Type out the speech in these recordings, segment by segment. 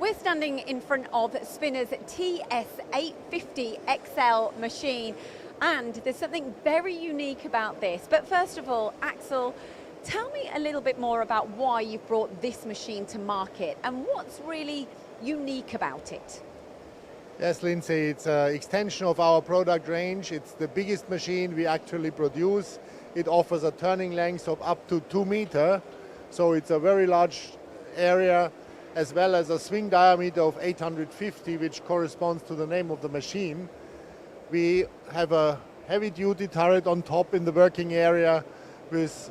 We're standing in front of Spinner's TS850 XL machine, and there's something very unique about this. But first of all, Axel, tell me a little bit more about why you've brought this machine to market and what's really unique about it. Yes, Lyndsey, it's an extension of our product range. It's the biggest machine we actually produce. It offers a turning length of up to 2 meters, so it's a very large area, as well as a swing diameter of 850, which corresponds to the name of the machine. We have a heavy-duty turret on top in the working area with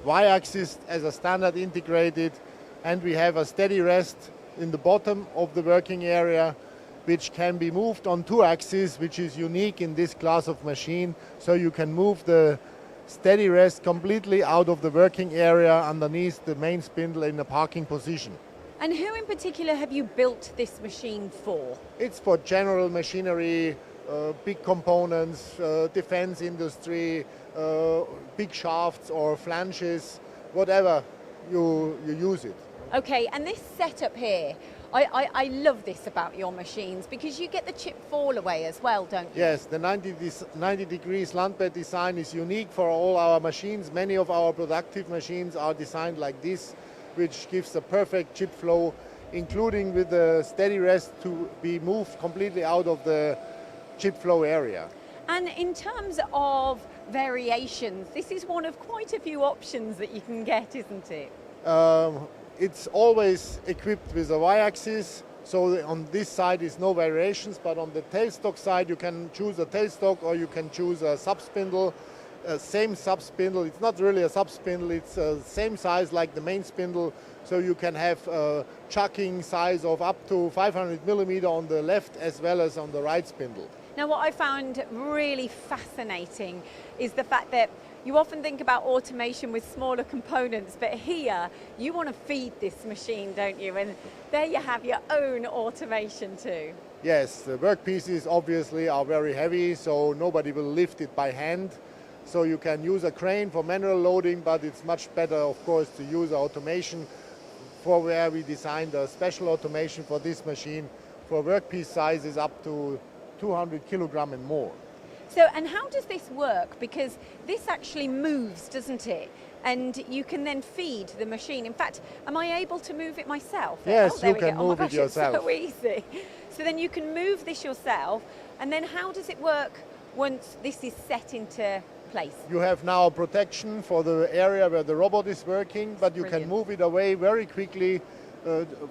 Y-axis as a standard integrated, and we have a steady rest in the bottom of the working area, which can be moved on 2 axes, which is unique in this class of machine. So you can move the steady rest completely out of the working area underneath the main spindle in a parking position. And who in particular have you built this machine for? It's for general machinery, big components, defense industry, big shafts or flanges, whatever you use it. Okay, and this setup here, I love this about your machines because you get the chip fall away as well, don't you? Yes, the 90 degrees land bed design is unique for all our machines. Many of our productive machines are designed like this, which gives a perfect chip flow, including with the steady rest to be moved completely out of the chip flow area. And in terms of variations, this is one of quite a few options that you can get, isn't it? It's always equipped with a Y-axis, so on this side is no variations, but on the tailstock side you can choose a tailstock or you can choose a sub-spindle. Same sub-spindle, it's not really a sub-spindle, it's same size like the main spindle, so you can have a chucking size of up to 500 millimeter on the left as well as on the right spindle. Now what I found really fascinating is the fact that you often think about automation with smaller components, but here you want to feed this machine, don't you? And there you have your own automation too. Yes, the workpieces obviously are very heavy, so nobody will lift it by hand. So you can use a crane for manual loading, but it's much better, of course, to use automation, for where we designed a special automation for this machine for workpiece sizes up to 200 kilogram and more. So, and how does this work? Because this actually moves, doesn't it? And you can then feed the machine. In fact, am I able to move it myself? Yes, you can move it yourself. It's so easy. So then you can move this yourself, and then how does it work once this is set into place? You have now protection for the area where the robot is working, but you can move it away very quickly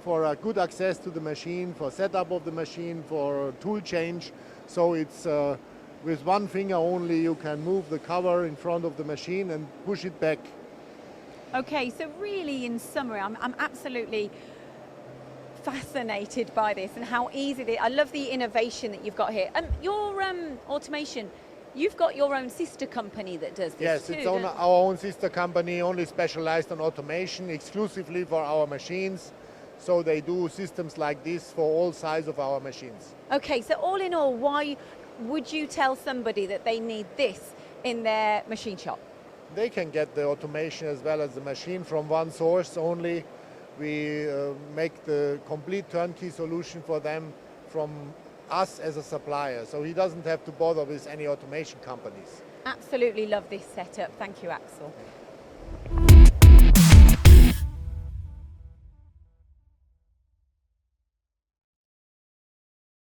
for a good access to the machine, for setup of the machine, for tool change. So it's with one finger only you can move the cover in front of the machine and push it back. Okay, so really in summary, I'm absolutely fascinated by this and how easy it is. I love the innovation that you've got here. Your automation, you've got your own sister company that does this. Yes, too, it's our own sister company, only specialized on automation, exclusively for our machines. So they do systems like this for all sizes of our machines. Okay, so all in all, why would you tell somebody that they need this in their machine shop? They can get the automation as well as the machine from one source only. We make the complete turnkey solution for them from us as a supplier, so he doesn't have to bother with any automation companies. Absolutely love this setup. Thank you, Axel.